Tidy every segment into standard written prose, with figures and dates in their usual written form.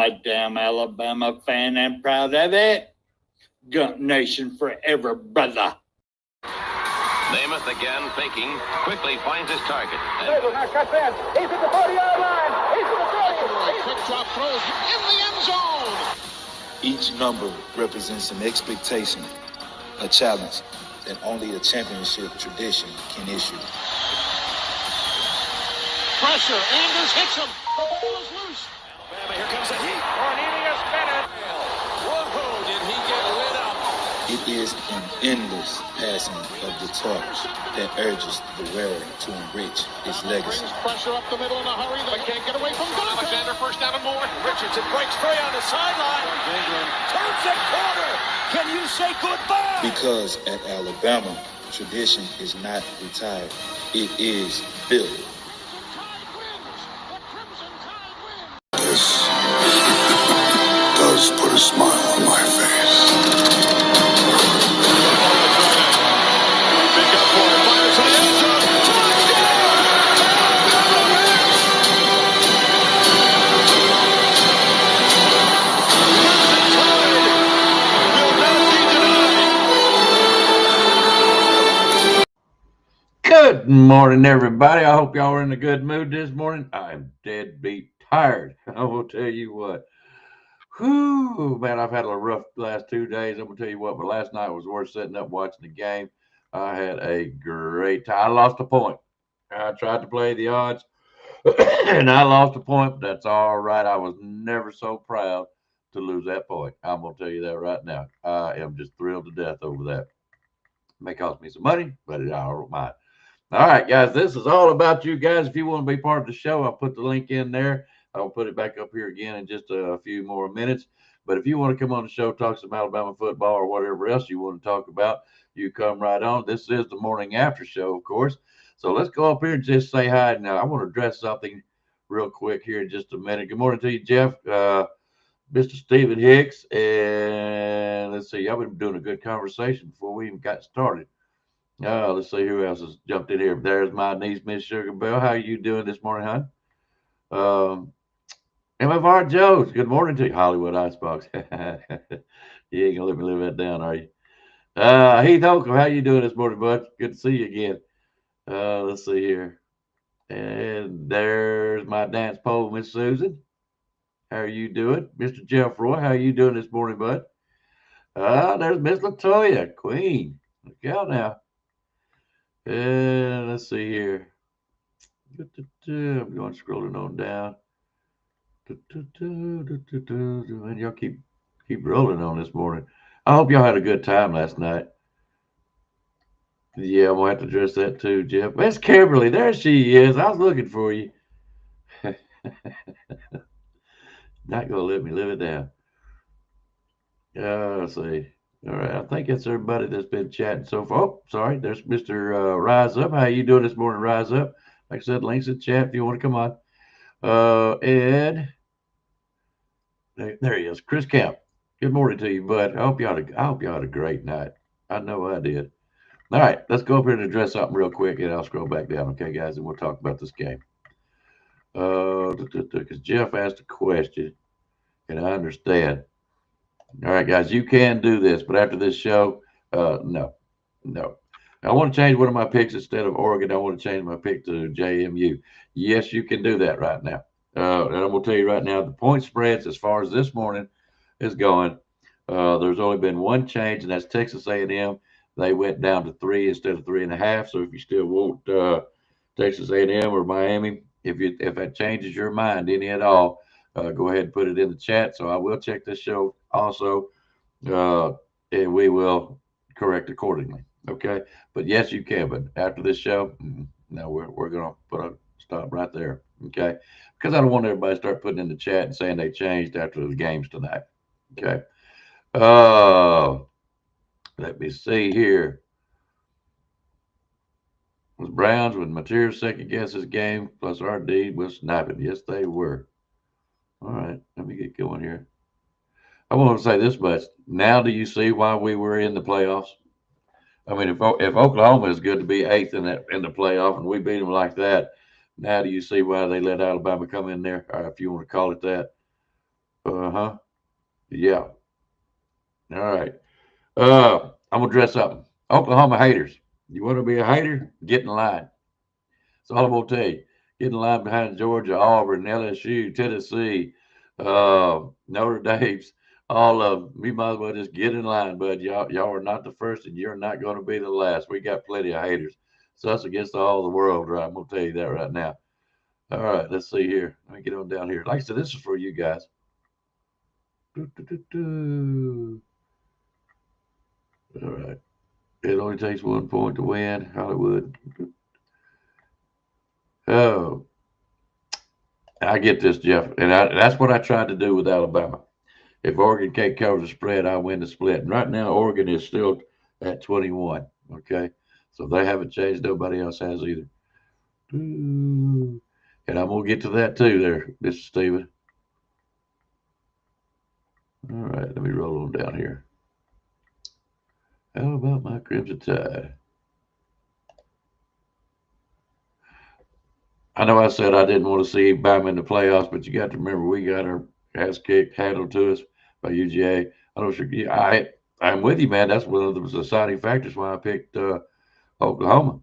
a damn Alabama fan and proud of it. Gump Nation forever, brother. Namath again faking, quickly finds his target. Now cuts in. He's at the 40-yard line. He's at the 30. Quick drop throws in the end zone. Each number represents an expectation, a challenge that only a championship tradition can issue. Pressure. Anders hits him. The ball is loose. Alabama, here comes the heat. Cornelius Bennett. Whoa, did he get lit up? It is an endless passing of the torch that urges the wearer to enrich his legacy. Brings pressure up the middle in a hurry. They can't get away from Duncan. Alexander first down and more. Richardson breaks free on the sideline. Turns the corner. Can you say goodbye? Because at Alabama, tradition is not retired. It is built. This does put a smile on my face. Big up for it. Fires to the end zone. Good morning, everybody. I hope y'all are in a good mood this morning. I'm deadbeat tired. I will tell you what. Whew, man, I've had a rough last 2 days. I'm going to tell you what, but last night was worth sitting up watching the game. I had a great time. I lost a point. I tried to play the odds, and I lost a point, but that's all right. I was never so proud to lose that point. I'm going to tell you that right now. I am just thrilled to death over that. It may cost me some money, but I don't mind. All right, guys, this is all about you guys. If you want to be part of the show, I'll put the link in there. I'll put it back up here again in just a few more minutes. But if you want to come on the show, talk some Alabama football or whatever else you want to talk about, you come right on. This is the morning after show, of course. So let's go up here and just say hi. Now, I want to address something real quick here in just a minute. Good morning to you, Jeff, Mr. Stephen Hicks. And let's see, I've been doing a good conversation before we even got started. Let's see who else has jumped in here. There's my niece, Miss Sugar Bell. How are you doing this morning, hon? MFR Jones, good morning to you. Hollywood Icebox. You ain't gonna let me live that down, are you? Heath Holcomb, how you doing this morning, bud? Good to see you again. Let's see here. And there's my dance pole, Miss Susan. How are you doing? Mr. Jeff Roy, how are you doing this morning, bud? There's Miss Latoya, Queen. Look out now. And let's see here. I'm going scrolling on down. And y'all keep rolling on this morning. I hope y'all had a good time last night. Yeah, I'm gonna have to address that too, Jeff. Miss Kimberly, there she is. I was looking for you. Not gonna let me live it down. Let's see. All right, I think that's everybody that's been chatting so far. Oh, sorry, there's Mr. Rise Up. How you doing this morning, Rise Up? Like I said, links in the chat if you want to come on. Ed, there he is, Chris Camp. Good morning to you, bud. I hope you had a great night. I know I did. All right, let's go up here and address something real quick, and I'll scroll back down, okay, guys, and we'll talk about this game. Because Jeff asked a question, and I understand. All right, guys, you can do this, but after this show, no. I want to change one of my picks. Instead of Oregon, I want to change my pick to JMU. Yes, you can do that right now. And I'm going to tell you right now, the point spreads as far as this morning is going, there's only been one change, and that's Texas A&M. They went down to 3 instead of 3.5. So if you still want Texas A&M or Miami, if that changes your mind any at all, go ahead and put it in the chat. So I will check this show also, and we will correct accordingly. Okay, but yes, you can. But after this show, no, we're gonna put a stop right there. Okay, because I don't want everybody to start putting in the chat and saying they changed after the games tonight. Okay. Let me see here. Was Browns with Mateer second guess this game plus RD was sniping? Yes, they were. All right, let me get going here. I want to say this much. Now, do you see why we were in the playoffs? I mean, if Oklahoma is good to be 8th in the playoff and we beat them like that, now do you see why they let Alabama come in there, or if you want to call it that? Uh-huh. Yeah. All right. I'm gonna dress up. Oklahoma haters. You want to be a hater? Get in line. That's all I'm gonna tell you. Get in line behind Georgia, Auburn, LSU, Tennessee, Notre Dame's, all of them. We might as well just get in line, bud. Y'all are not the first, and you're not going to be the last. We got plenty of haters. So that's against all the world, right? I'm gonna tell you that right now. All right, let's see here. Let me get on down here. Like I said, this is for you guys. All right. It only takes 1 point to win. Hollywood. Oh, I get this, Jeff, and that's what I tried to do with Alabama. If Oregon can't cover the spread, I win the split. And right now, Oregon is still at 21. Okay, so they haven't changed. Nobody else has either. And I'm gonna get to that too, there, Mr. Steven. All right, let me roll on down here. How about my Crimson Tide? I know I said I didn't want to see Bama in the playoffs, but you got to remember we got our ass kicked, handled to us by UGA. I don't sure. Yeah, I'm with you, man. That's one of the deciding factors why I picked Oklahoma.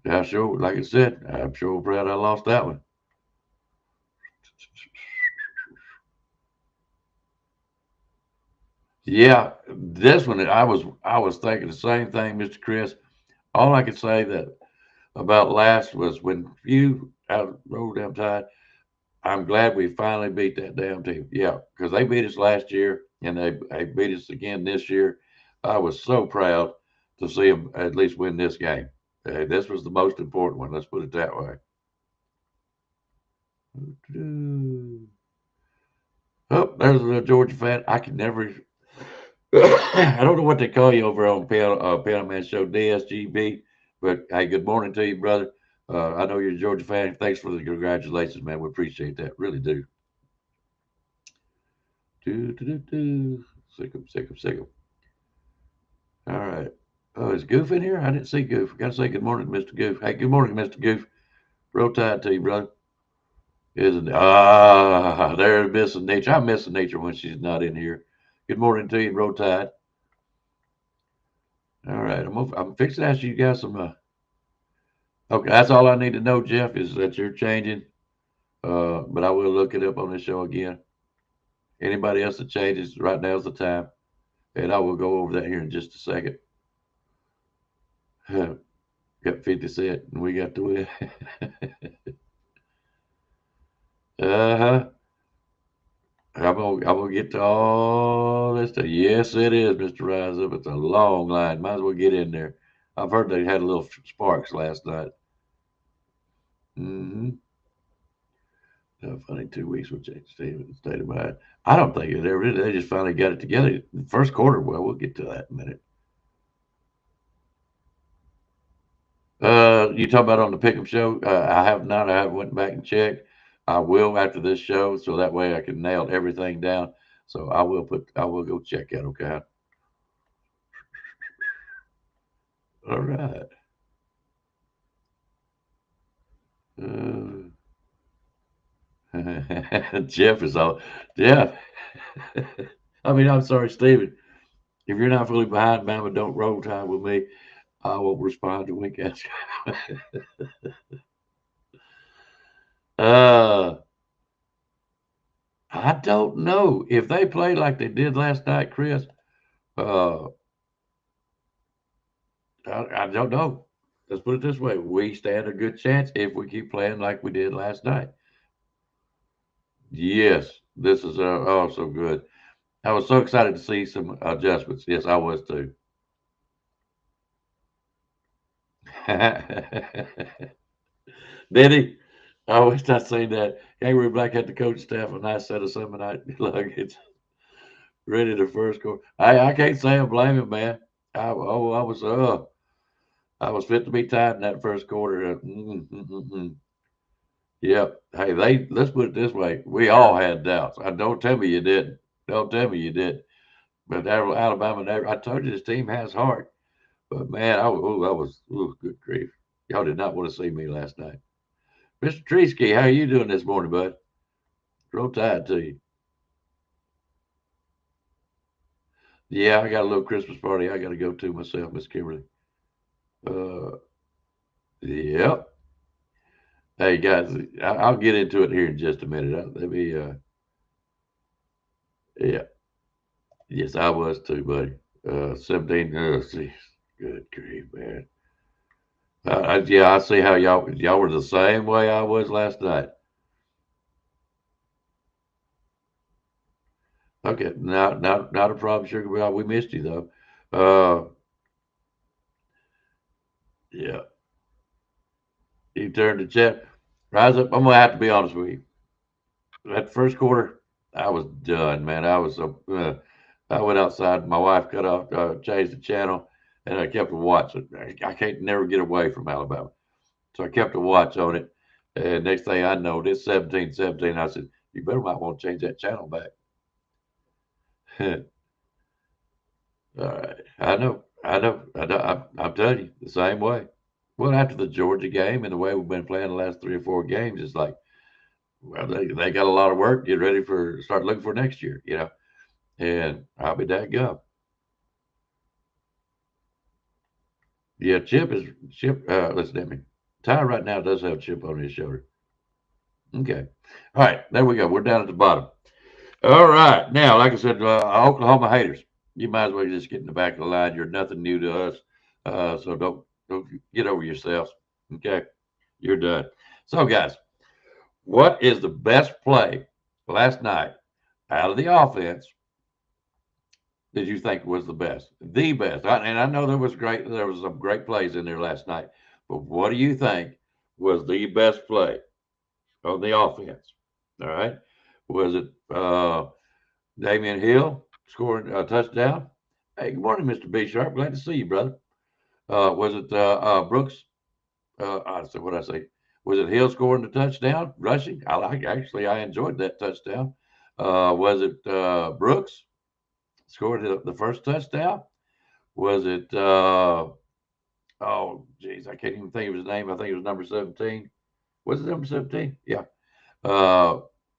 Yeah, sure. Like I said, I'm sure proud I lost that one. Yeah, this one I was thinking the same thing, Mr. Chris. All I could say that about last was when you out rolled down tide. I'm glad we finally beat that damn team. Yeah, because they beat us last year and they beat us again this year. I was so proud to see them at least win this game. This was the most important one. Let's put it that way. Oh, there's a Georgia fan. I can never. I don't know what they call you over on Panel Man Show, DSGB, but hey, good morning to you, brother. I know you're a Georgia fan. Thanks for the congratulations, man. We appreciate that. Really do. Sick 'em, sick 'em, sick 'em. All right. Oh, is Goof in here? I didn't see Goof. Got to say good morning to Mr. Goof. Hey, good morning, Mr. Goof. Roll tide to you, brother. Isn't it? Ah, there's missing nature. I'm missing nature when she's not in here. Good morning to you, roll tide. All right, I'm fixing to ask you guys some. Okay, that's all I need to know, Jeff, is that you're changing. But I will look it up on the show again. Anybody else that changes, right now's the time, and I will go over that here in just a second. Got 50 Cent, and we got to win. Uh-huh. I'm gonna get to all this stuff. Yes, it is, Mr. Rise Up. It's a long line. Might as well get in there. I've heard they had a little sparks last night. Mm-hmm. Funny 2 weeks will change state of mind. I don't think it ever did. They just finally got it together. The first quarter, well, we'll get to that in a minute. You talk about on the Pickem show. I have not. I haven't went back and checked. I will after this show, so that way I can nail everything down. So I will go check that. Okay. All right. Jeff is all. Jeff. I mean, I'm sorry, Steven. If you're not fully behind Bama, don't roll tide with me. I won't respond to Wink Ask. uh, I don't know if they play like they did last night, Chris. Uh, I don't know. Let's put it this way: we stand a good chance if we keep playing like we did last night. Yes, this is also good. I was so excited to see some adjustments. Yes, I was too. Did he? I wish I'd seen that. Kangaroo Black had the coach staff a nice set of Sunday night luggage ready to first quarter. I can't say I blame him, man. I was fit to be tied in that first quarter. Yep. Hey, let's put it this way. We all had doubts. Don't tell me you didn't. Don't tell me you did. But Alabama never. I told you this team has heart. But man, I was good grief. Y'all did not want to see me last night. Mr. Treesky, how are you doing this morning, bud? Roll tide to you. Yeah, I got a little Christmas party I got to go to myself, Miss Kimberly. Yep. Hey guys, I'll get into it here in just a minute. Let me. Yeah. Yes, I was too, buddy. 17. See, good grief, man. Yeah, I see how y'all were the same way I was last night. Okay, not a problem, Sugar Boy. We missed you though. Yeah, you turned the chat. Rise up. I'm gonna have to be honest with you. That first quarter, I was done, man. I was so. I went outside. My wife cut off, changed the channel, and I kept a watch. I can't never get away from Alabama, so I kept a watch on it. And next thing I know, this 17-17. I said, "You better might want to change that channel back." All right. I'm telling you, the same way. Well, after the Georgia game and the way we've been playing the last 3 or 4 games, it's like, well, they got a lot of work. Get ready for start looking for next year, And I'll be that gum. Yeah, Chip. Listen to me. Ty right now does have a chip on his shoulder. Okay. All right. There we go. We're down at the bottom. All right. Now, like I said, Oklahoma haters, you might as well just get in the back of the line. You're nothing new to us. So don't get over yourselves. Okay. You're done. So, guys, what is the best play last night out of the offense did you think was the best? The best. And I know there was some great plays in there last night. But what do you think was the best play on the offense? All right. Was it Damian Hill scoring a touchdown? Hey, good morning, Mr. B Sharp. Glad to see you, brother. Was it Brooks? I said, what did I say? Was it Hill scoring the touchdown, rushing? I enjoyed that touchdown. Was it Brooks scored the first touchdown? Was it, oh, geez, I can't even think of his name. I think it was number 17. Was it number 17? Yeah.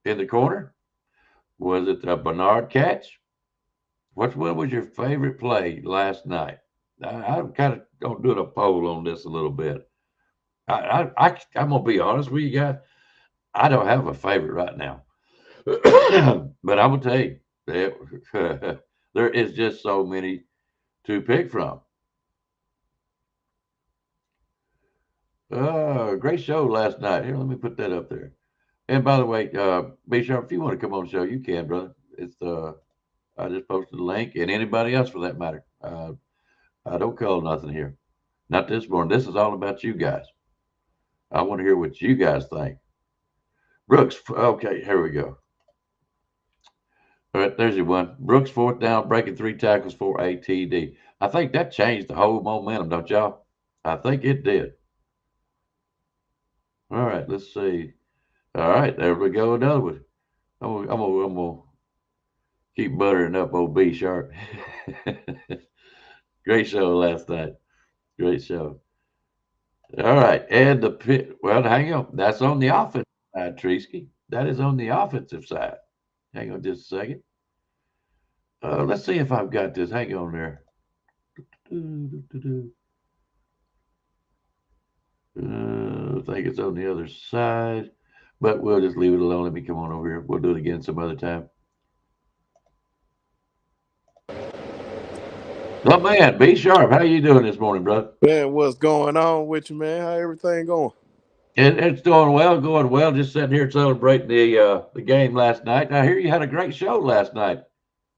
In the corner? Was it a Bernard catch? What was your favorite play last night? I'm kind of doing a poll on this a little bit. I'm gonna be honest with you guys. I don't have a favorite right now, but I will tell you that there is just so many to pick from. Great show last night. Here, let me put that up there. And by the way, be sure if you want to come on the show, you can, brother. It's I just posted the link, and anybody else for that matter. I don't call nothing here. Not this morning. This is all about you guys. I want to hear what you guys think. Brooks, okay, here we go. All right, there's your one. Brooks, fourth down, breaking 3 tackles for a TD. I think that changed the whole momentum, don't y'all? I think it did. All right, let's see. All right, there we go. Another one. I'm gonna keep buttering up old B Sharp. Great show last night. Great show. All right, and the pit. Well, hang on. That's on the offensive side, Treesky. That is on the offensive side. Hang on just a second. Let's see if I've got this. Hang on there. I think it's on the other side, but we'll just leave it alone. Let me come on over here. We'll do it again some other time. Oh man, B Sharp, how you doing this morning, brother? Man, what's going on with you, man? How everything going? It's going well. Just sitting here celebrating the game last night. I hear you had a great show last night.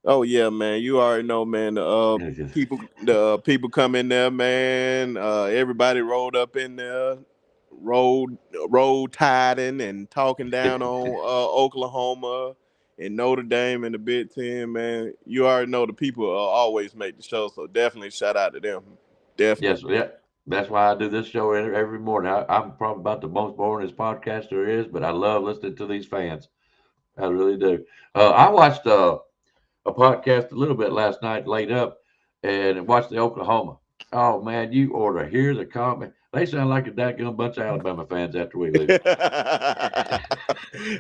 Oh yeah, man. You already know, man. The people come in there, man. Everybody rolled up in there, rolled tiding and talking down on Oklahoma and Notre Dame and the Big Ten, man. You already know the people always make the show, so definitely shout out to them. Definitely. Yes, yeah. That's why I do this show every morning. I'm probably about the most boringest podcast there is, but I love listening to these fans. I really do. I watched a podcast a little bit last night, laid up, and watched the Oklahoma. Oh man, you ought to hear the comment. They sound like a dadgum bunch of Alabama fans after we leave.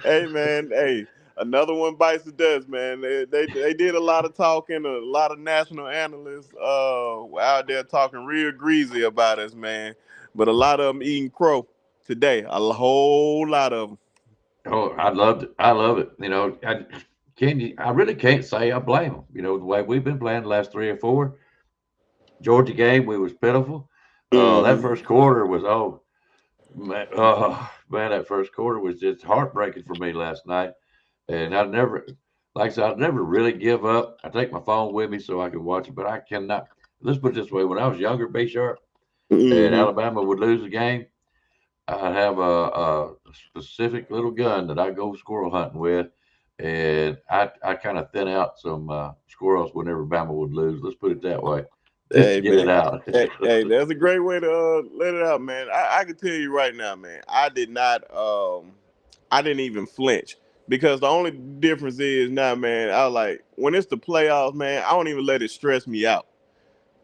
Hey man, hey, Another one bites the dust, man. They did a lot of talking. A lot of national analysts were out there talking real greasy about us, man. But a lot of them eating crow today. A whole lot of them. Oh, I loved it. I love it. I really can't say I blame them. The way we've been playing the last 3 or 4 Georgia game, we was pitiful. That Mm-hmm. first quarter was man, that first quarter was just heartbreaking for me last night. And like I said, I'd never really give up. I take my phone with me so I can watch it, but I cannot. Let's put it this way: when I was younger, B Sharp, and Mm-hmm. Alabama would lose a game, I'd have a specific little gun that I go squirrel hunting with, and I kind of thin out some squirrels whenever Bama would lose. Let's put it that way. Just to Hey get it man, out. hey, that's a great way to let it out, man. I can tell you right now, man. I didn't even flinch because the only difference is now, man. I was like when it's the playoffs, man. I don't even let it stress me out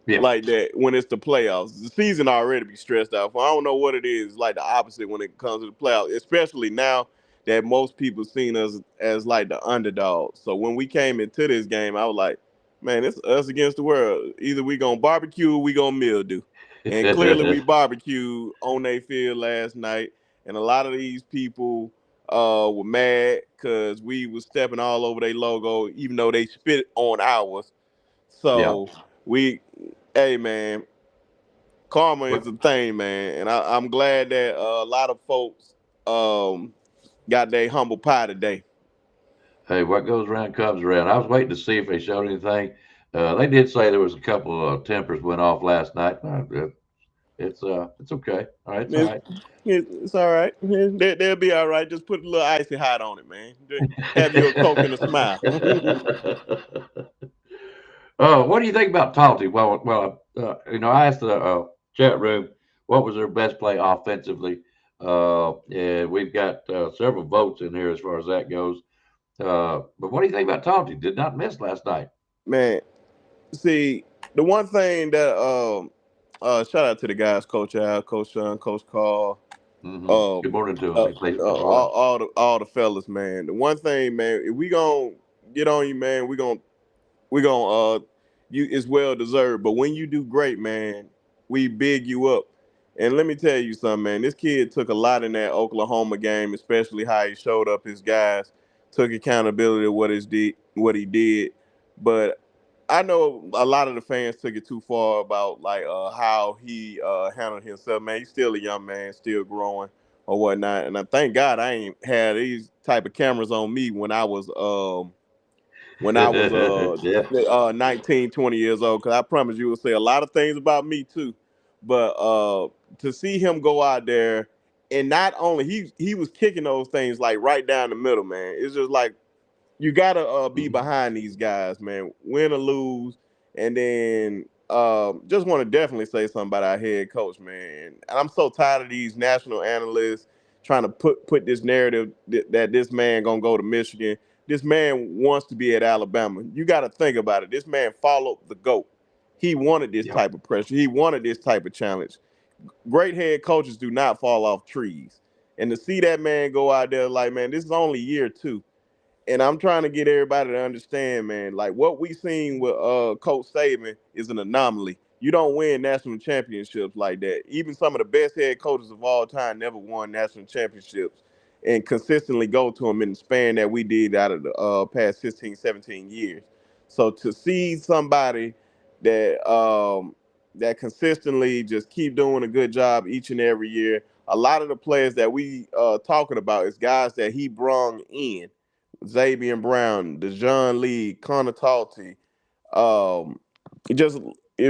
Yeah. like that when it's the playoffs. The season already be stressed out. I don't know what it is. Like the opposite when it comes to the playoffs, especially now that most people seen us as like the underdog. So when we came into this game, I was like, man, it's us against the world. Either we gonna barbecue or we gonna mildew. And clearly we barbecued on their field last night. And a lot of these people were mad because we was stepping all over their logo, even though they spit on ours. Yeah. So we hey man, karma is What? a thing, man, and I'm glad that a lot of folks um, got their humble pie today. Hey, what goes around comes around. I was waiting to see if they showed anything. They did say there was a couple of tempers went off last night. It's okay. All right, it's all It's, right. it's all right. They'll be all right. Just put a little icy hot on it, man. Have you a Coke and a smile. Oh, what do you think about Talty? I asked the chat room what was their best play offensively. And we've got several votes in here as far as that goes. But what do you think about Talty? Did not miss last night. Man, see, the one thing that shout out to the guys, Coach Al, Coach Sean, Coach Carl, Good morning to him. uh, He plays for Florida. all the fellas, man. The one thing, man, if we gonna get on you, man, we gonna you it's well deserved. But when you do great, man, we big you up. And let me tell you something, man. This kid took a lot in that Oklahoma game, especially how he showed up his guys, took accountability of what he did. But I know a lot of the fans took it too far about like how he handled himself. Man, he's still a young man, still growing or whatnot. And I thank God I ain't had these type of cameras on me when I was Yeah. 19, 20 years old, because I promise you will say a lot of things about me too. But to see him go out there and not only he was kicking those things like right down the middle, man. It's just like you gotta be Mhm. behind these guys, man. Win or lose, and then just want to definitely say something about our head coach, man. And I'm so tired of these national analysts trying to put this narrative that this man gonna go to Michigan. This man wants to be at Alabama. You got to think about it. This man followed the GOAT. He wanted this Yep. type of pressure. He wanted this type of challenge. Great head coaches do not fall off trees. And to see that man go out there like, man, this is only year two, and I'm trying to get everybody to understand, man, like what we seen with Coach Saban is an anomaly. You don't win national championships like that. Even some of the best head coaches of all time never won national championships and consistently go to them in the span that we did out of the past 15, 17 years. So to see somebody that consistently just keep doing a good job each and every year, a lot of the players that we talking about is guys that he brung in. Xavier Brown, Dejon Lee, Connor Talty, um, just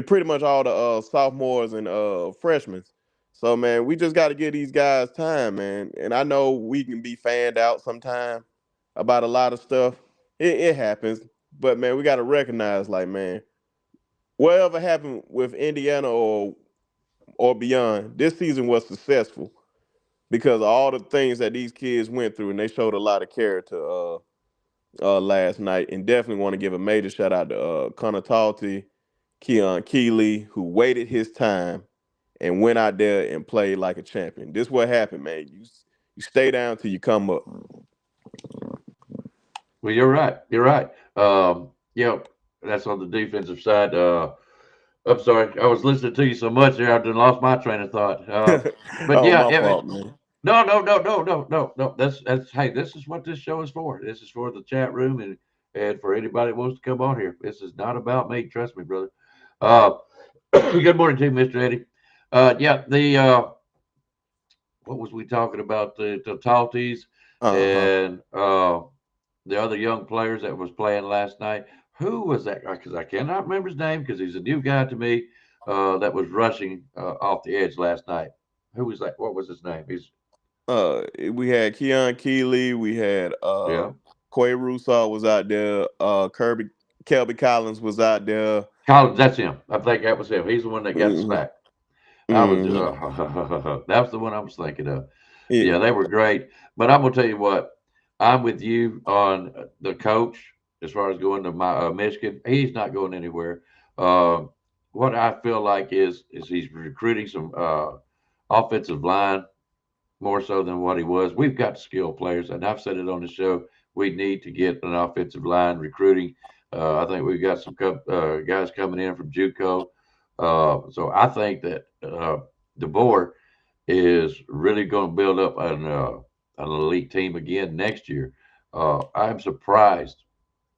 pretty much all the sophomores and freshmen. So man, we just got to give these guys time, man. And I know we can be fanned out sometime about a lot of stuff. It happens, but man, we got to recognize, like, man, whatever happened with Indiana or beyond, this season was successful because of all the things that these kids went through, and they showed a lot of character. Last night, and definitely want to give a major shout out to Connor Talty, Keon Keeley, who waited his time and went out there and played like a champion. This what happened, man. You stay down till you come up. Well, you're right. You're right. Yeah, that's on the defensive side. I'm sorry, I was listening to you so much there, I done lost my train of thought. But Oh, yeah, my I mean, fault, man. no, no, no, no, no, no, no. That's hey, this is what this show is for. This is for the chat room and for anybody that wants to come on here. This is not about me. Trust me, brother. Uh, good morning to you, Mr. Eddie. Yeah, the what was we talking about? The Talties Uh-huh. and the other young players that was playing last night. Who was that? Because I cannot remember his name because he's a new guy to me. That was rushing off the edge last night. Who was that? What was his name? He's We had Keon Keeley, we had yeah, Quay Russo was out there, Kelby Collins was out there. Collins. That's him. I think that was him. He's the one that got Hmm. smacked. I was Hmm. that's the one I was thinking of. Yeah. Yeah, they were great. But I'm gonna tell you what, I'm with you on the coach as far as going to my Michigan. He's not going anywhere. Uh, what I feel like is he's recruiting some offensive line more so than what he was. We've got skilled players, and I've said it on the show. We need to get an offensive line recruiting. I think we've got some guys coming in from JUCO. So I think that DeBoer is really going to build up an elite team again next year. I'm surprised.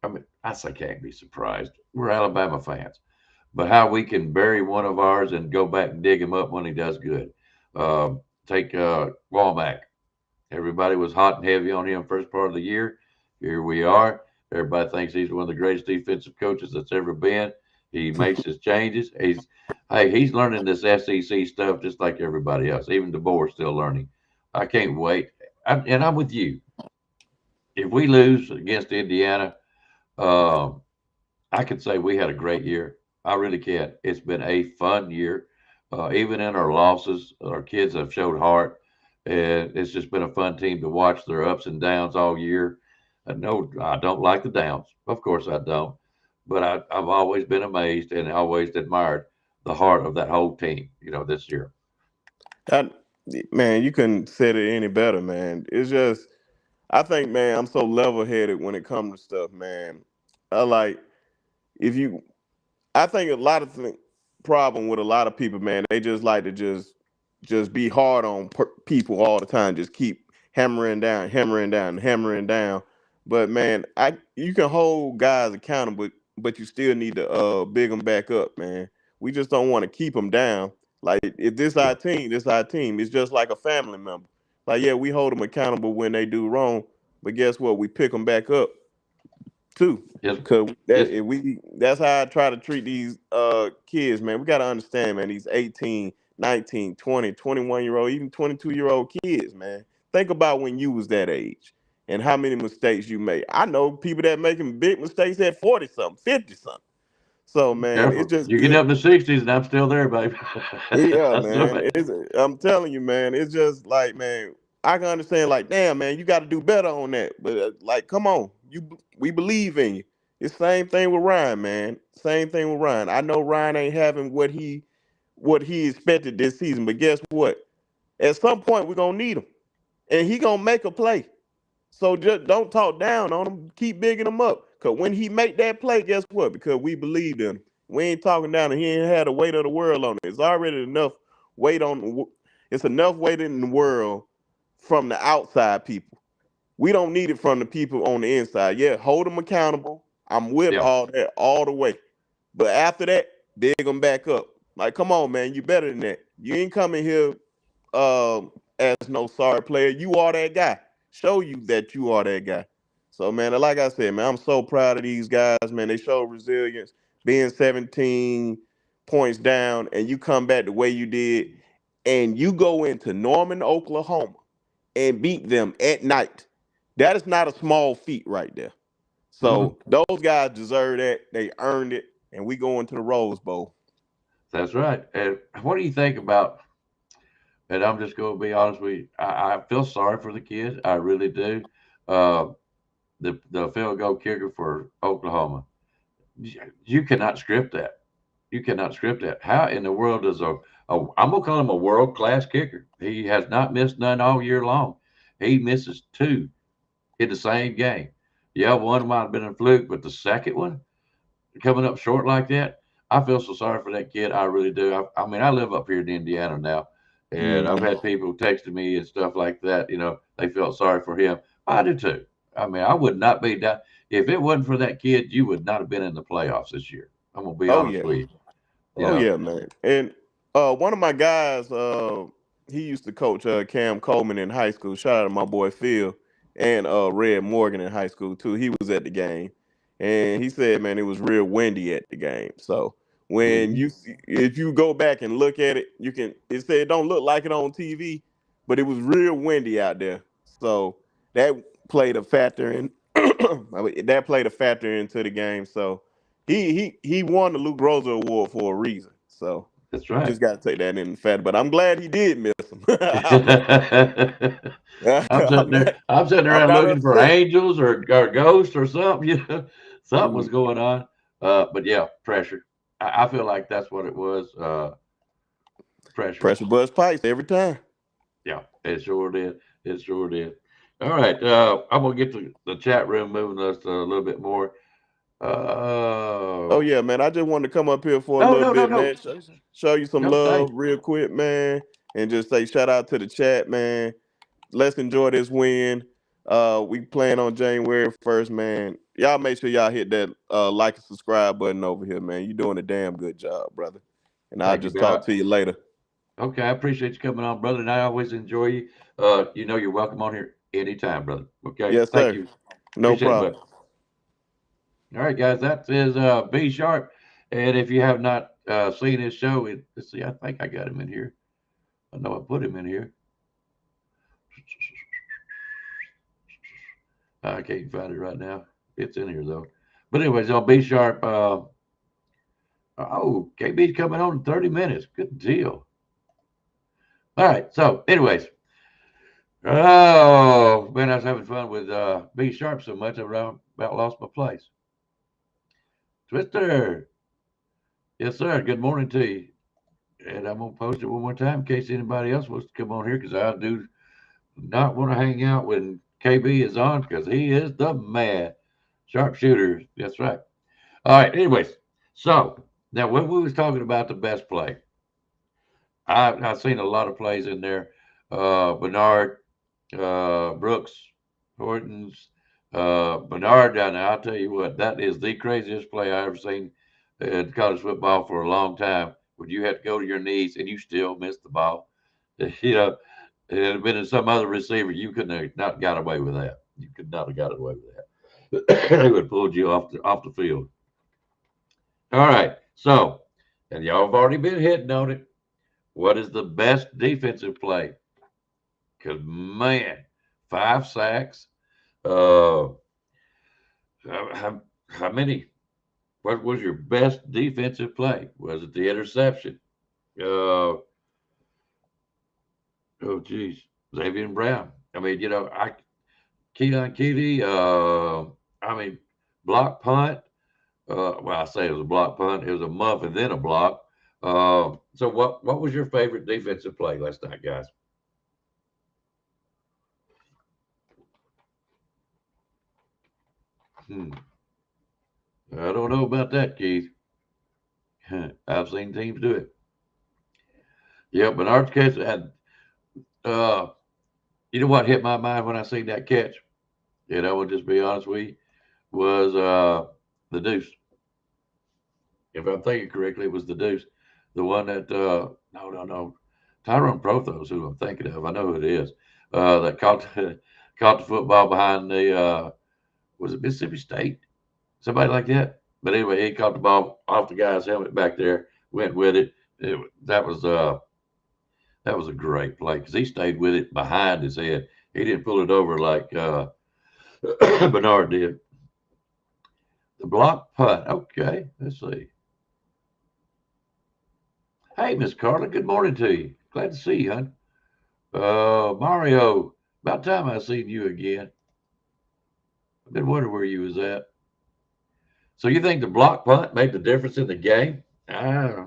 I mean, I say can't be surprised. We're Alabama fans, but how we can bury one of ours and go back and dig him up when he does good. Take Womack. Everybody was hot and heavy on him first part of the year. Here we are. Everybody thinks he's one of the greatest defensive coaches that's ever been. He makes his changes. He's learning this SEC stuff just like everybody else. Even DeBoer's still learning. I can't wait. And I'm with you. If we lose against Indiana, um, I can say we had a great year. I really can. It's been a fun year. Even in our losses, our kids have showed heart, and it's just been a fun team to watch their ups and downs all year. I know I don't like the downs. Of course I don't. But I've always been amazed and always admired the heart of that whole team, this year. That, man, you couldn't said it any better, man. It's just I think, man, I'm so level headed when it comes to stuff, man. I like if you I think a lot of the problem with a lot of people, man, they just like to just be hard on people all the time. Just keep hammering down, hammering down, hammering down. But man, I you can hold guys accountable, but you still need to big them back up, man. We just don't want to keep them down. Like if this our Yeah. team, this our team. It's just like a family member. Like yeah, we hold them accountable when they do wrong, but guess what? We pick them back up too. Yes. Cause that Yes. if we that's how I try to treat these kids, man. We gotta understand, man, these 18, 19, 20, 21-year old, even 22-year-old kids, man. Think about when you was that age and how many mistakes you made. I know people that making big mistakes at 40 something, 50 something. So man, it's Careful. just You get good. up in the 60s and I'm still there, baby. Yeah, That's the man. way. I'm telling you, man. It's just like, man, I can understand. Like, damn, man, you got to do better on that. But like, come on, we believe in you. It's same thing with Ryan, man. Same thing with Ryan. I know Ryan ain't having what he expected this season, but guess what? At some point, we're gonna need him, and he gonna make a play. So just don't talk down on him. Keep bigging him up. Cause when he make that play, guess what? Because we believed in him. We ain't talking down and he ain't had the weight of the world on it. It's already enough weight on it's enough weight in the world from the outside people. We don't need it from the people on the inside. Yeah, hold them accountable. I'm with Yeah. all that all the way. But after that, big them back up. Like, come on, man, you better than that. You ain't coming here as no sorry player. You are that guy. Show you that you are that guy. So man, like I said, man, I'm so proud of these guys, man. They show resilience, being 17 points down, and you come back the way you did, and you go into Norman, Oklahoma, and beat them at night. That is not a small feat right there. Mhm. So those guys deserve that. They earned it, and we go into the Rose Bowl. That's right. And what do you think about? And I'm just going to be honest with you. I feel sorry for the kids. I really do. Uh, the field goal kicker for Oklahoma. You cannot script that. You cannot script that. How in the world does I'm gonna call him a world class kicker? He has not missed none all year long. He misses two in the same game. Yeah, one might have been a fluke, but the second one coming up short like that, I feel so sorry for that kid. I really do. I mean, I live up here in Indiana now, and I've had people texting me and stuff like that. They felt sorry for him. I do too. I mean, I would not be down if it wasn't for that kid. You would not have been in the playoffs this year. I'm gonna be Oh honest yeah. with you. You Oh know, yeah, man. And one of my guys, he used to coach Cam Coleman in high school. Shout out to my boy Phil and Red Morgan in high school too. He was at the game, and he said, man, it was real windy at the game. So when Mhm. if you go back and look at it, you can. It said it don't look like it on TV, but it was real windy out there. So that played a factor in. That played a factor into the game. So he won the Luke Rosa Award for a reason. So That's you right. just got to take that in the fact. But I'm glad he did miss him. I'm sitting I'm there. not, I'm sitting I'm around not looking for upset. angels or ghosts or something. Something was Mm, going on. But yeah, pressure. I feel like that's what it was. Pressure. pressure bust pipes every time. Yeah, it sure did. It sure did. All right. I'm gonna get the chat room moving us a little bit more. Oh Uh, yeah, man. I just wanted to come up here for a no, little no, no, bit, no, man. Show you some no. love Hey, real quick, man, and just say shout out to the chat, man. Let's enjoy this win. We plan on January 1st, man. Y'all make sure y'all hit that like and subscribe button over here, man. You doing a damn good job, brother. And I'll thank you, just talk Bob. to you later. Okay, I appreciate you coming on, brother, and I always enjoy you. You're welcome on here anytime, brother. Okay, Yes, thank sir. you. No Appreciate it, bud. problem. All right, guys, that is B Sharp, and if you have not seen his show, let's see, I think I got him in here. I know I put him in here. I can't find it right now. It's in here though. But anyways, on B Sharp. KB's coming on in 30 minutes. Good deal. All right. So, anyways, oh man, I was having fun with B Sharp so much I about lost my place. Twister. Yes, sir. Good morning to you. And I'm gonna post it one more time in case anybody else wants to come on here because I do not want to hang out when KB is on because he is the man. Sharpshooter. That's right. All right. Anyways, so now when we was talking about the best play, I've seen a lot of plays in there. Bernard, Brooks, Hortons, Bernard down there. I'll tell you what, that is the craziest play I ever seen in college football for a long time. When you had to go to your knees and you still missed the ball, it had been in some other receiver, you couldn't have not got away with that. You could not have got away with that. They would have pulled you off the field. All right, so and y'all have already been hitting on it. What is the best defensive play? Because man, 5 sacks. Uh, how many? What was your best defensive play? Was it the interception? Oh, geez, Xavier Brown. I mean, Keelan Keeley. I mean, block punt. Well, I say it was a block punt. It was a muff and then a block. So what was your favorite defensive play last night, guys? Hmm. I don't know about that, Keith. I've seen teams do it. Yeah, but our catch had, uh, you know what hit my mind when I seen that catch? And I will just be honest with you, was the deuce. If I'm thinking correctly, it was the deuce. The one that, no. Tyrone Prothos, who I'm thinking of. I know who it is. That caught the football behind was it Mississippi State? Somebody like that. But anyway, he caught the ball off the guy's helmet back there, went with it. That was a great play because he stayed with it behind his head. He didn't pull it over like Bernard did. The block punt. Okay, let's see. Hey, Miss Carla, good morning to you. Glad to see you, hon. Mario, about time I seen you again. I've been wondering where you was at. So you think the block punt made the difference in the game? I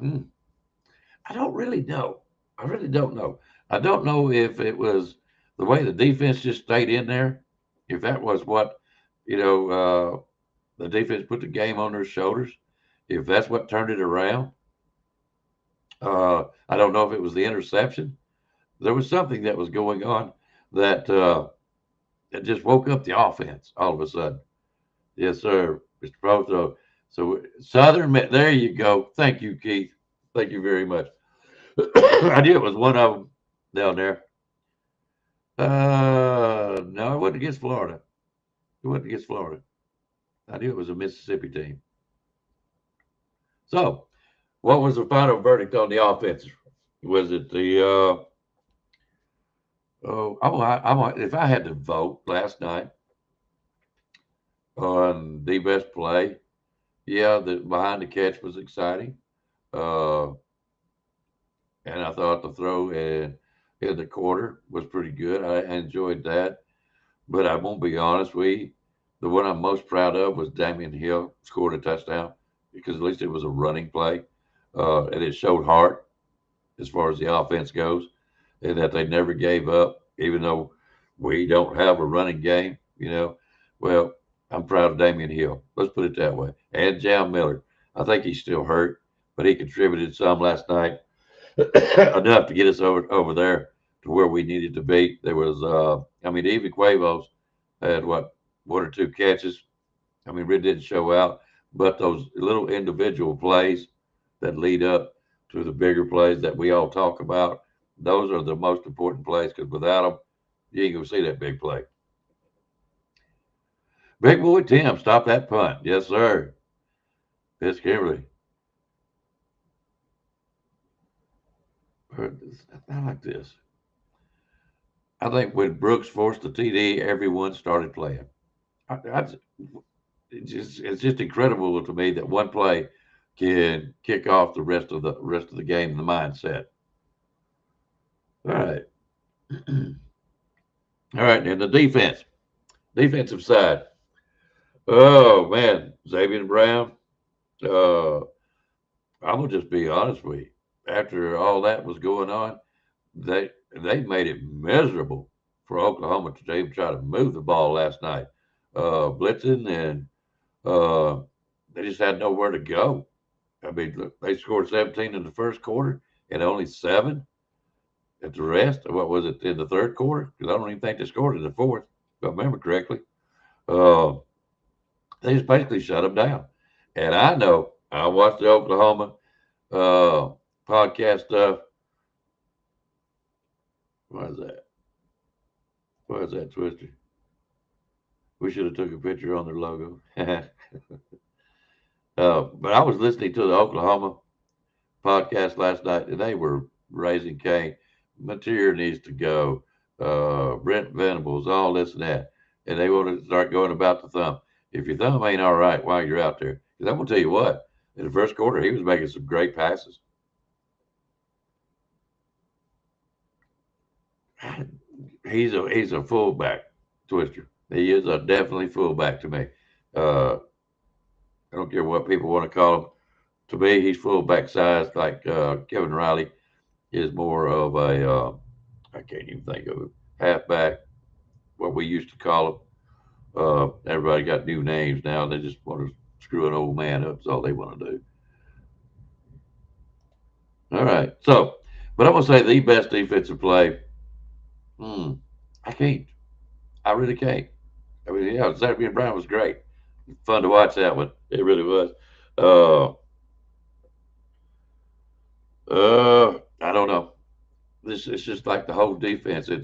don't really know. I really don't know. I don't know if it was the way the defense just stayed in there, if that was what the defense put the game on their shoulders. If that's what turned it around, I don't know if it was the interception. There was something that was going on that that just woke up the offense all of a sudden. Yes, sir, Mr. Proto. So Southern, there you go. Thank you, Keith. Thank you very much. I knew it was one of them down there. No, it wasn't against Florida. It wasn't against Florida. I knew it was a Mississippi team. So, what was the final verdict on the offense? Was it the if I had to vote last night on the best play, yeah, the behind the catch was exciting. And I thought the throw in the quarter was pretty good. I enjoyed that. But I won't be honest, the one I'm most proud of was Damian Hill scored a touchdown because at least it was a running play. And it showed heart as far as the offense goes, and that they never gave up, even though we don't have a running game, Well, I'm proud of Damian Hill. Let's put it that way. And Jam Miller. I think he's still hurt, but he contributed some last night enough to get us over there to where we needed to be. There was, even Cuevas had one or two catches. Really didn't show out, but those little individual plays that lead up to the bigger plays that we all talk about, those are the most important plays because without them, you ain't gonna see that big play. Big boy Tim, stop that punt. Yes, sir. Pitts Kimberly. I like this. I think when Brooks forced the TD, everyone started playing. It's just incredible to me that one play can kick off the rest of the game and the mindset. All right. All right, and the defensive side. Oh man, Xavier Brown. I'm gonna just be honest with you. After all that was going on, they made it miserable for Oklahoma to even try to move the ball last night. Blitzing and they just had nowhere to go. Look, they scored 17 in the first quarter and only 7 at the rest. What was it in the third quarter? Because I don't even think they scored in the fourth, if I remember correctly. They just basically shut them down. And I know I watched the Oklahoma podcast stuff. What is that? What is that, Twister? We should have took a picture on their logo. But I was listening to the Oklahoma podcast last night, and they were raising Cain. Material needs to go. Brent Venables, all this and that. And they want to start going about the thumb. If your thumb ain't all right while you're out there, because I'm going to tell you what, in the first quarter, he was making some great passes. He's a fullback, Twister. He is a definitely fullback to me. I don't care what people want to call him. To me, he's fullback size, like Kevin Riley is more of a, I can't even think of it, halfback, what we used to call him. Everybody got new names now. They just want to screw an old man up. That's all they want to do. All right. So, but I'm going to say the best defensive play. I can't. I really can't. Xavier Brown was great. Fun to watch that one. It really was. I don't know. It's just like the whole defense. We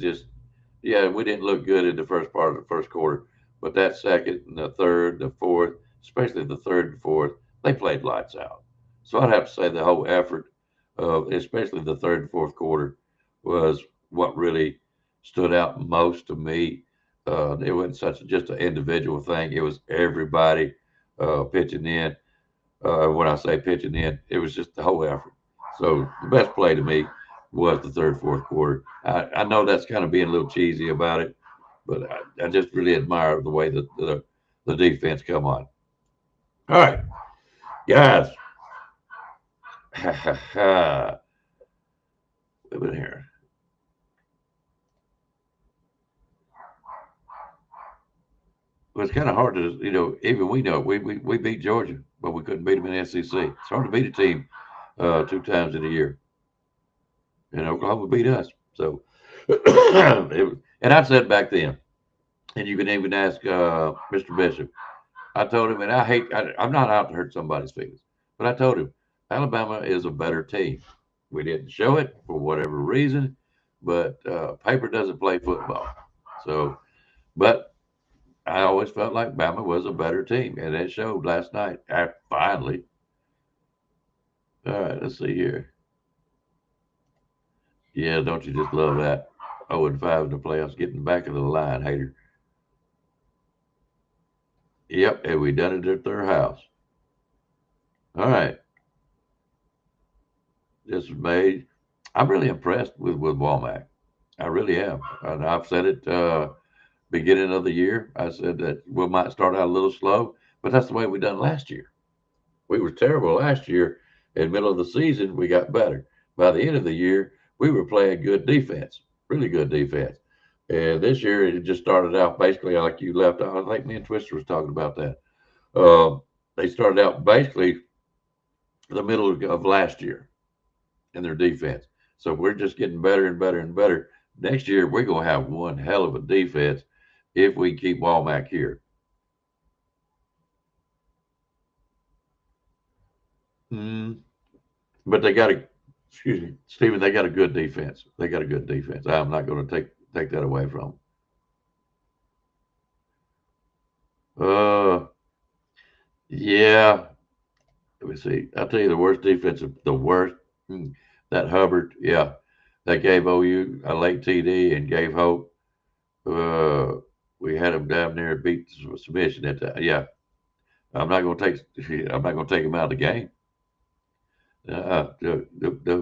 didn't look good in the first part of the first quarter, but that second and the third, the fourth, especially the third and fourth, they played lights out. So I'd have to say the whole effort of, especially the third and fourth quarter, was what really stood out most to me. It wasn't just an individual thing. It was everybody pitching in. When I say pitching in, it was just the whole effort. So the best play to me was the third, fourth quarter. I know that's kind of being a little cheesy about it, but I just really admire the way that the defense come on. All right, guys. We've been here. Well, it's kind of hard to, even we know we beat Georgia, but we couldn't beat them in the SEC. It's hard to beat a team 2 times in a year. And Oklahoma beat us. So, and I said back then, and you can even ask Mr. Bishop. I told him, and I'm not out to hurt somebody's feelings, but I told him Alabama is a better team. We didn't show it for whatever reason, but paper doesn't play football. So, but I always felt like Bama was a better team, and it showed last night. Finally. All right, let's see here. Yeah, don't you just love that? 0-5 in the playoffs, getting back into the line, hater. Yep, and we done it at their house. All right. This was made. I'm really impressed with Walmart. I really am. And I've said it beginning of the year. I said that we might start out a little slow, but that's the way we done last year. We were terrible last year. In the middle of the season, we got better. By the end of the year, we were playing good defense, really good defense. And this year, it just started out basically like you left out. I think me and Twister was talking about that. They started out basically the middle of last year in their defense. So we're just getting better and better and better. Next year, we're going to have one hell of a defense if we keep Walmack here. But they got excuse me, Stephen, they got a good defense. They got a good defense. I'm not going to take that away from them. Yeah. Let me see. I'll tell you the worst defensive, the worst. That Hubbard, yeah, that gave OU a late TD and gave Hope. We had him down there beat submission at that. Yeah, I'm not going to take him out of the game.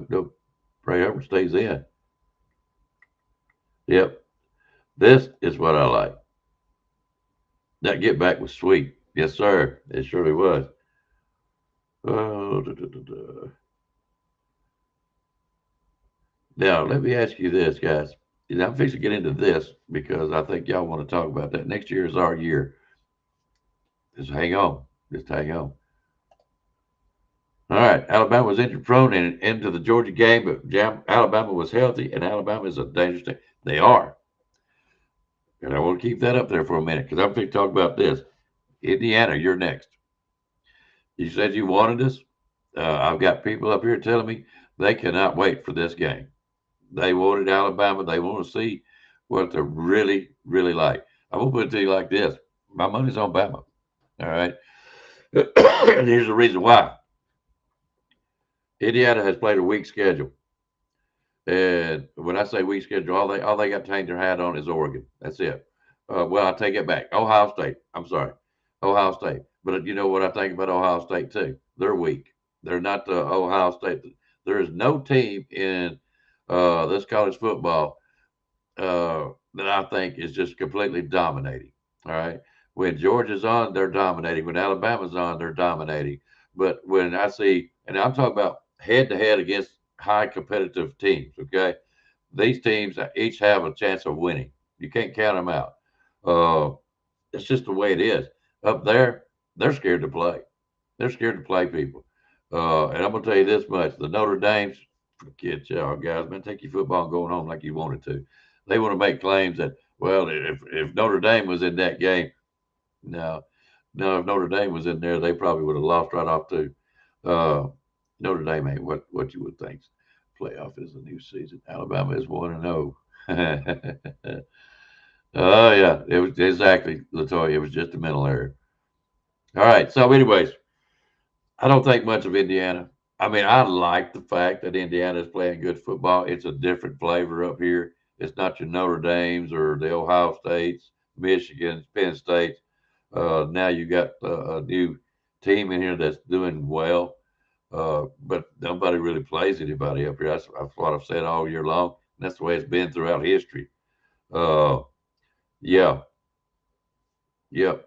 Nope. Pray Hubbard stays in. Yep. This is what I like. That get back was sweet. Yes, sir. It surely was. Oh, Now, let me ask you this, guys. And I'm fixing to get into this because I think y'all want to talk about that. Next year is our year. Just hang on. Just hang on. All right. Alabama was injury prone and into the Georgia game, but Alabama was healthy, and Alabama is a dangerous team. They are. And I want to keep that up there for a minute because I'm going to talk about this. Indiana, you're next. You said you wanted us. I've got people up here telling me they cannot wait for this game. They wanted Alabama. They want to see what they're really, really like. I'm going to put it to you like this. My money's on Bama. All right. And here's the reason why. Indiana has played a weak schedule. And when I say weak schedule, all they got to hang their hat on is Oregon. That's it. Well, I take it back. Ohio State. I'm sorry. Ohio State. But you know what I think about Ohio State, too? They're weak. They're not the Ohio State. There is no team in this college football that I think is just completely dominating. All right. When Georgia's on, they're dominating. When Alabama's on, they're dominating. But when I see, and I'm talking about head to head against high competitive teams, okay? These teams each have a chance of winning. You can't count them out. It's just the way it is. Up there, they're scared to play. They're scared to play people. And I'm going to tell you this much. The Notre Dames, forget y'all guys, man, take your football and go home like you wanted to. They want to make claims that, well, if Notre Dame was in that game, no, if Notre Dame was in there, they probably would have lost right off too. Notre Dame ain't what you would think. Playoff is the new season. Alabama is 1-0. Oh yeah, it was exactly, Latoya. It was just a mental error. All right. So, anyways, I don't think much of Indiana. I mean, I like the fact that Indiana is playing good football. It's a different flavor up here. It's not your Notre Dames or the Ohio States, Michigans, Penn States. Now you got a new team in here that's doing well, but nobody really plays anybody up here. That's what I've said all year long. And that's the way it's been throughout history. Yeah. Yep.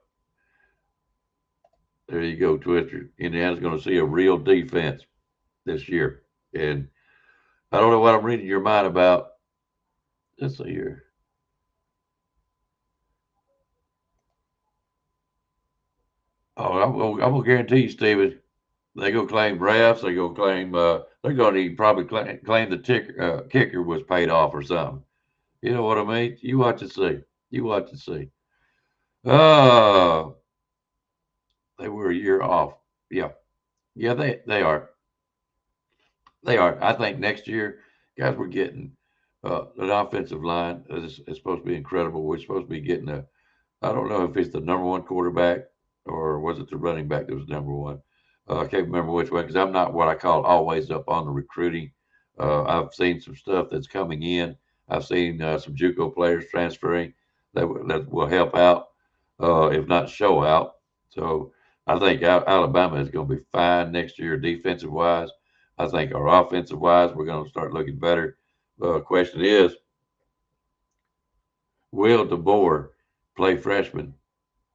There you go, Twister. Indiana's going to see a real defense this year. And I don't know what I'm reading your mind about. Let's see here. I'm gonna guarantee you, Steven, they go claim refs. They go claim. They're going to probably claim the kicker was paid off or something. You know what I mean? You watch and see. You watch and see. Uh, they were a year off. Yeah, yeah, they are. They are. I think next year, guys, we're getting an offensive line is supposed to be incredible. We're supposed to be getting a. I don't know if it's the number one quarterback or was it the running back that was number one. I can't remember which one because I'm not what I call always up on the recruiting. I've seen some stuff that's coming in. I've seen some JUCO players transferring that will help out, if not show out. So I think Alabama is going to be fine next year defensive wise. I think our offensive wise, we're going to start looking better. Question is, will DeBoer play freshman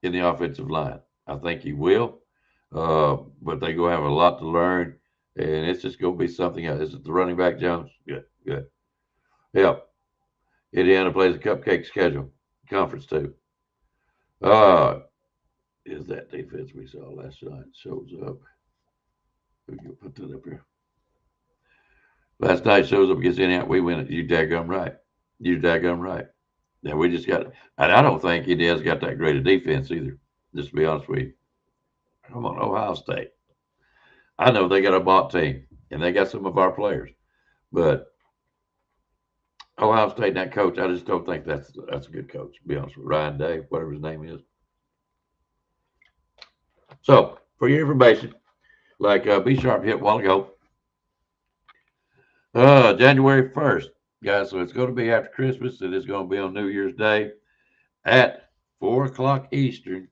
in the offensive line? I think he will, but they're going to have a lot to learn, and it's just going to be something else. Is it the running back, Jones? Good, good. Yep. Indiana plays a cupcake schedule, conference too. Is that defense we saw last night shows up? We can put that up here. Last night shows up against Indiana. We win it. You daggum right. You daggum right. Now we just got. And I don't think Indiana's got that great a defense either. Just to be honest with you. Come on, Ohio State. I know they got a bot team and they got some of our players, but Ohio State and that coach, I just don't think that's a good coach. To be honest with Ryan Day, whatever his name is. So for your information, like B Sharp hit a while ago, January 1st, guys. So it's going to be after Christmas. It is going to be on New Year's Day at 4 o'clock Eastern,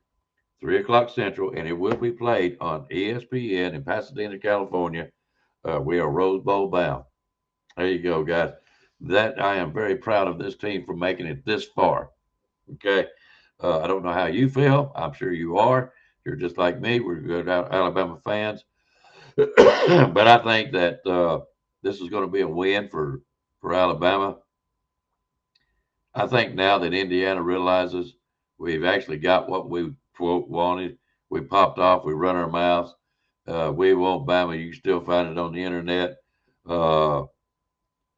3 o'clock Central, and it will be played on ESPN in Pasadena, California. We are Rose Bowl bound. There you go, guys. That I am very proud of this team for making it this far. Okay. I don't know how you feel. I'm sure you are. You're just like me. We're good Alabama fans. But I think that this is going to be a win for Alabama. I think now that Indiana realizes we've actually got what we quote wanted, we popped off, we run our mouths. We won't Bama. You can still find it on the internet.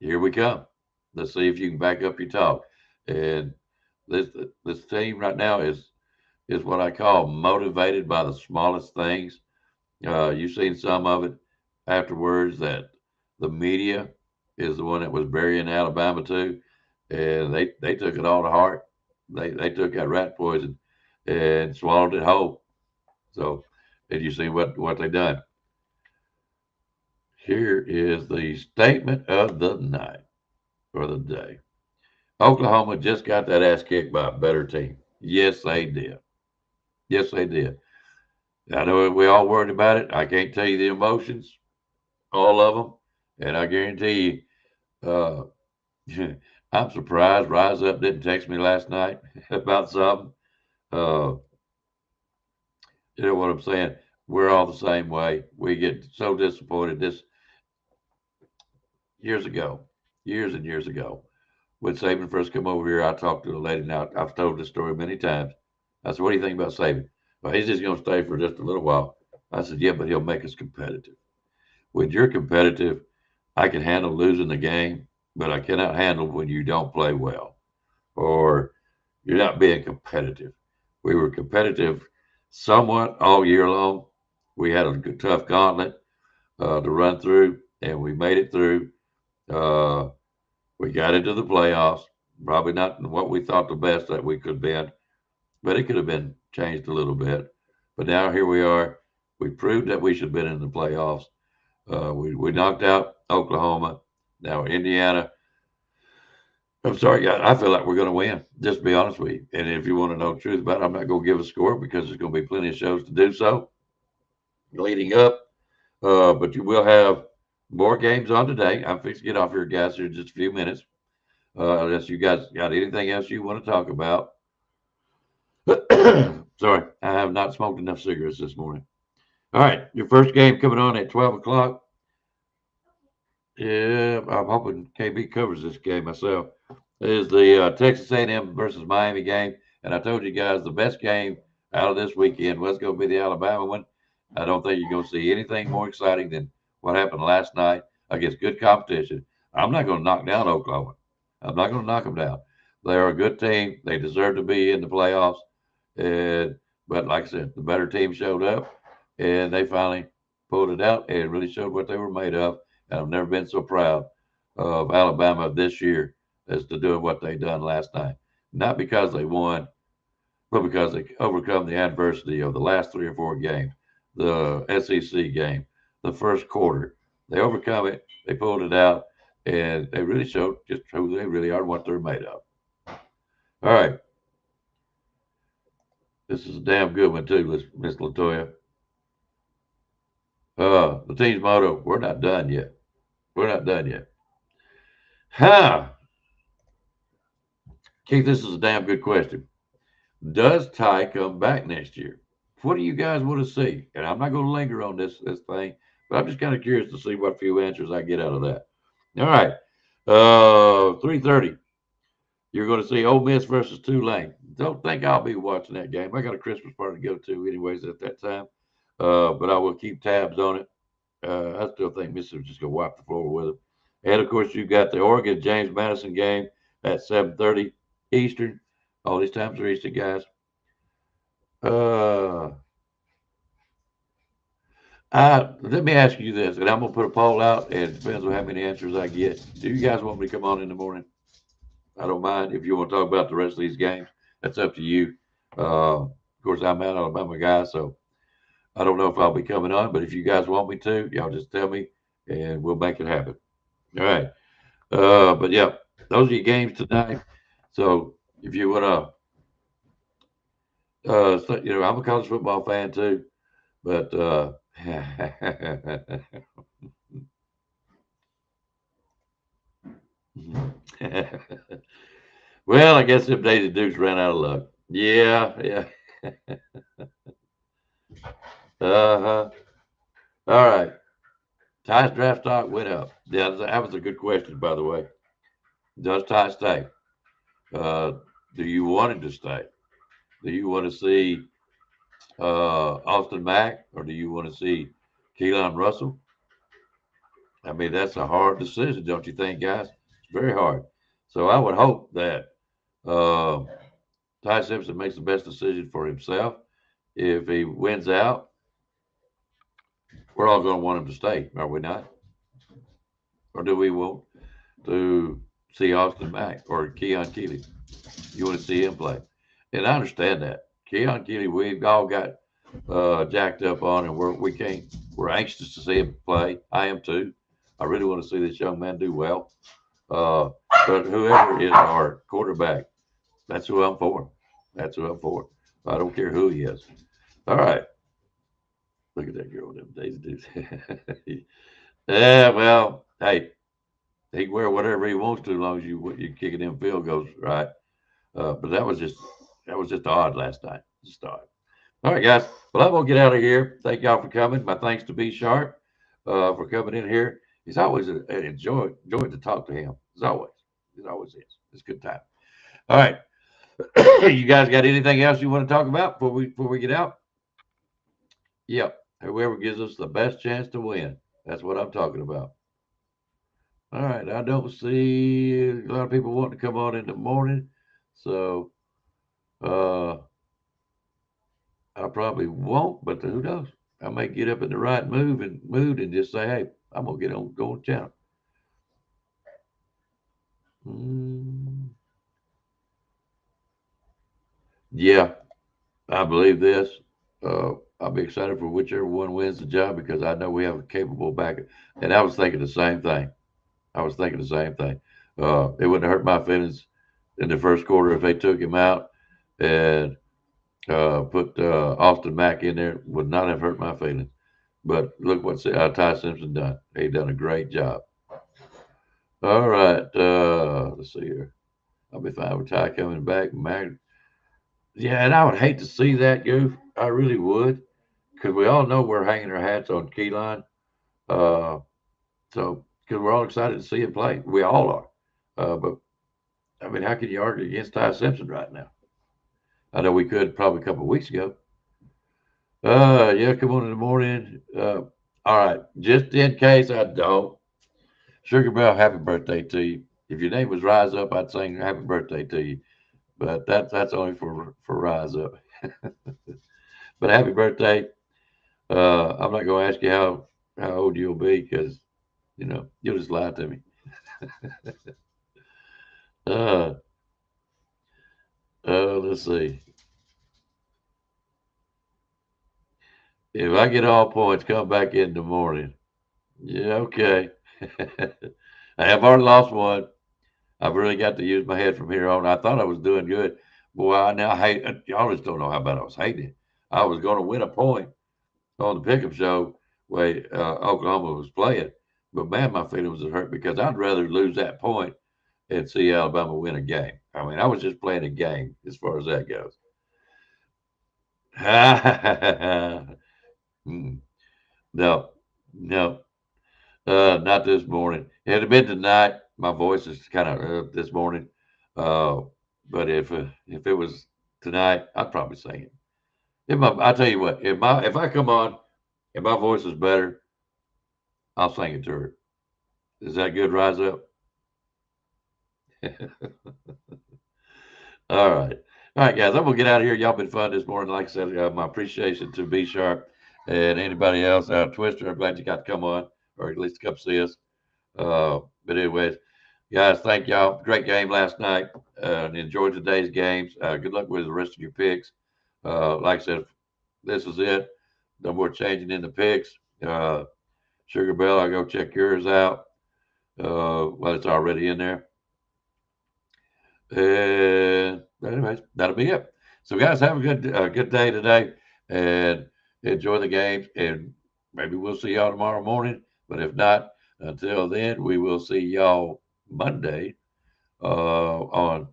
Here we come. Let's see if you can back up your talk. And this team right now is what I call motivated by the smallest things. You've seen some of it afterwards that the media is the one that was burying Alabama too, and they took it all to heart. They took that rat poison and swallowed it whole. So, did you see what they done? Here is the statement of the night or the day. Oklahoma just got that ass kicked by a better team. Yes, they did. Yes, they did. I know we all worried about it. I can't tell you the emotions, all of them, and I guarantee you, I'm surprised Rise Up didn't text me last night about something. Uh, you know what I'm saying? We're all the same way. We get so disappointed. This years and years ago, when Saban first come over here, I talked to a lady. Now I've told this story many times. I said, "What do you think about Saban?" Well, he's just going to stay for just a little while. I said, "Yeah, but he'll make us competitive. When you're competitive, I can handle losing the game, but I cannot handle when you don't play well or you're not being competitive." We were competitive somewhat all year long. We had a good, tough gauntlet to run through, and we made it through. Uh, we got into the playoffs. Probably not what we thought the best that we could have been, but it could have been changed a little bit. But now here we are. We proved that we should have been in the playoffs. We knocked out Oklahoma. Now Indiana. I'm sorry, guys. I feel like we're going to win. Just to be honest with you. And if you want to know the truth about it, I'm not going to give a score because there's going to be plenty of shows to do so leading up. But you will have more games on today. I'm fixing to get off here, guys, here in just a few minutes. Unless you guys got anything else you want to talk about. Sorry, I have not smoked enough cigarettes this morning. All right, your first game coming on at 12 o'clock. Yeah, I'm hoping KB covers this game myself. Is the Texas A&M versus Miami game. And I told you guys the best game out of this weekend. What's going to be the Alabama one? I don't think you're going to see anything more exciting than what happened last night against good competition. I'm not going to knock down Oklahoma. I'm not going to knock them down. They're a good team. They deserve to be in the playoffs. But like I said, the better team showed up, and they finally pulled it out and really showed what they were made of. And I've never been so proud of Alabama this year as to doing what they done last night. Not because they won, but because they overcome the adversity of the last 3 or 4 games, the SEC game, the first quarter. They overcome it. They pulled it out, and they really showed just who they really are and what they're made of. All right. This is a damn good one, too, Miss Latoya. The team's motto, we're not done yet. We're not done yet. Huh. Keith, this is a damn good question. Does Ty come back next year? What do you guys want to see? And I'm not going to linger on this thing, but I'm just kind of curious to see what few answers I get out of that. All right. 3:30. You're going to see Ole Miss versus Tulane. Don't think I'll be watching that game. I got a Christmas party to go to anyways at that time. But I will keep tabs on it. I still think Mississippi's just going to wipe the floor with them. And, of course, you've got the Oregon James Madison game at 7:30 Eastern. All these times are Eastern, guys. Let me ask you this, and I'm going to put a poll out, and it depends on how many answers I get. Do you guys want me to come on in the morning? I don't mind. If you want to talk about the rest of these games, that's up to you. Of course, I'm an Alabama guy, so I don't know if I'll be coming on, but if you guys want me to, y'all just tell me, and we'll make it happen. All right. But, yeah, those are your games tonight. So if you want to, I'm a college football fan too, but well, I guess them Daisy Dukes ran out of luck. Yeah. Uh-huh. All right. Ty's draft stock went up. Yeah, that was a good question, by the way. Does Ty stay? Do you want him to stay? Do you want to see Austin Mack, or do you want to see Keelan Russell? I mean, that's a hard decision, don't you think, guys? It's very hard. So I would hope that Ty Simpson makes the best decision for himself. If he wins out, we're all going to want him to stay, are we not? Or do we want to see Austin Mack or Keon Keeley? You want to see him play? And I understand that. Keon Keeley, we've all got jacked up on, and we're anxious to see him play. I am too. I really want to see this young man do well. But whoever is our quarterback, that's who I'm for. That's who I'm for. I don't care who he is. All right. Look at that girl with them Daisy. Yeah, well, hey, he can wear whatever he wants to as long as you kicking them field goals, right? But that was just odd last night. Just odd. All right, guys. Well, I'm gonna get out of here. Thank y'all for coming. My thanks to B Sharp for coming in here. He's always an enjoy to talk to him. As always. It always is. It's a good time. All right. You guys got anything else you want to talk about before we get out? Yep. Whoever gives us the best chance to win. That's what I'm talking about. All right. I don't see a lot of people wanting to come on in the morning. So I probably won't, but who knows? I may get up in the right mood and just say, hey, I'm gonna get on go on channel. Yeah, I believe this. I'll be excited for whichever one wins the job because I know we have a capable backer. And I was thinking the same thing. It wouldn't hurt my feelings in the first quarter if they took him out and put Austin Mack in there. Would not have hurt my feelings. But look what Ty Simpson done. He done a great job. All right. Let's see here. I'll be fine with Ty coming back. Mack. Yeah, and I would hate to see that goof. I really would. Because we all know we're hanging our hats on Keyline. So, because we're all excited to see him play. We all are. But, I mean, how can you argue against Ty Simpson right now? I know we could probably a couple of weeks ago. Yeah, come on in the morning. All right, just in case I don't, Sugar Bell, happy birthday to you. If your name was Rise Up, I'd sing happy birthday to you. But that's only for Rise Up. But happy birthday. I'm not going to ask you how old you'll be because you'll just lie to me. uh, let's see. If I get all points, come back in the morning. Yeah, okay. I have already lost one. I've really got to use my head from here on. I thought I was doing good. Boy, I now hate. Y'all just don't know how bad I was hating it. I was going to win a point on the Pickem show where Oklahoma was playing, but man, my feelings was hurt because I'd rather lose that point and see Alabama win a game. I mean, I was just playing a game as far as that goes. No, no, not this morning. It had been tonight. My voice is kind of this morning. Uh, but if it was tonight, I'd probably sing it. I tell you what, if I come on and my voice is better, I'll sing it to her. Is that good? Rise up. All right. All right, guys. I'm gonna get out of here. Y'all been fun this morning. Like I said, my appreciation to B Sharp and anybody else out Twister. I'm glad you got to come on, or at least come see us. But anyways, guys, thank y'all. Great game last night. And enjoy today's games. Good luck with the rest of your picks. Like I said, this is it. No more changing in the picks. Sugar Bell, I'll go check yours out. Well, it's already in there. And anyways, that'll be it. So, guys, have a good day today, and enjoy the games. And maybe we'll see y'all tomorrow morning. But if not, until then, we will see y'all Monday on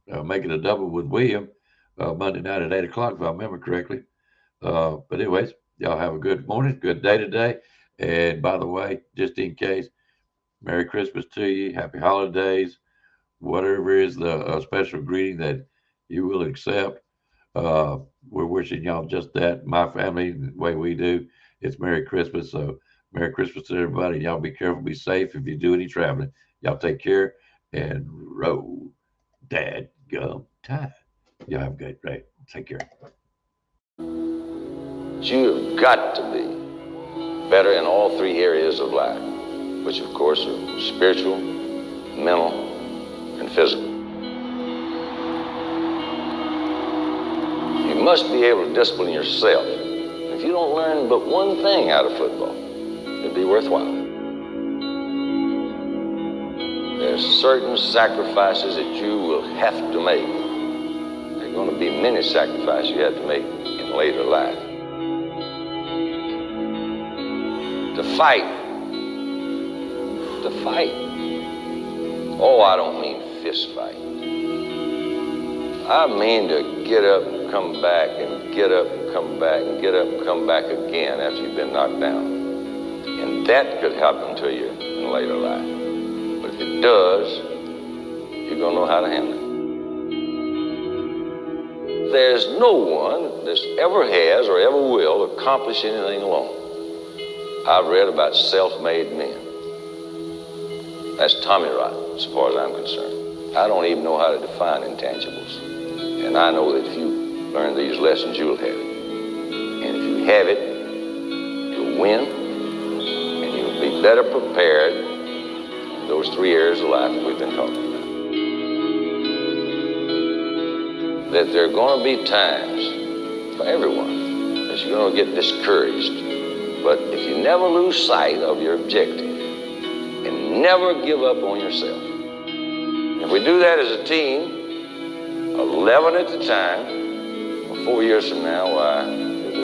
Making a Double with William Monday night at 8 o'clock, if I remember correctly. But anyways, y'all have a good morning, good day today. And by the way, just in case, Merry Christmas to you, Happy Holidays, whatever is the special greeting that you will accept. We're wishing y'all just that. My family, the way we do, it's Merry Christmas. So Merry Christmas to everybody. Y'all be careful, be safe if you do any traveling. Y'all take care and roll dad gum tide. Y'all have a great day. Take care. You've got to be better in all three areas of life, which of course are spiritual, mental, and physical. You must be able to discipline yourself. If you don't learn but one thing out of football, it'd be worthwhile. There's certain sacrifices that you will have to make. There are going to be many sacrifices you have to make in later life. To fight. Oh, I don't mean fist fight. I mean to get up and come back and get up and come back and get up and come back again after you've been knocked down. And that could happen to you in later life. But if it does, you're going to know how to handle it. There's no one that ever has or ever will accomplish anything alone. I've read about self-made men. That's Tommy rot, as far as I'm concerned. I don't even know how to define intangibles. And I know that if you learn these lessons, you'll have it. And if you have it, you'll win, and you'll be better prepared in those three areas of life that we've been talking about. That there are going to be times for everyone that you're going to get discouraged. But if you never lose sight of your objective and never give up on yourself, if we do that as a team, 11 at the time, 4 years from now, why,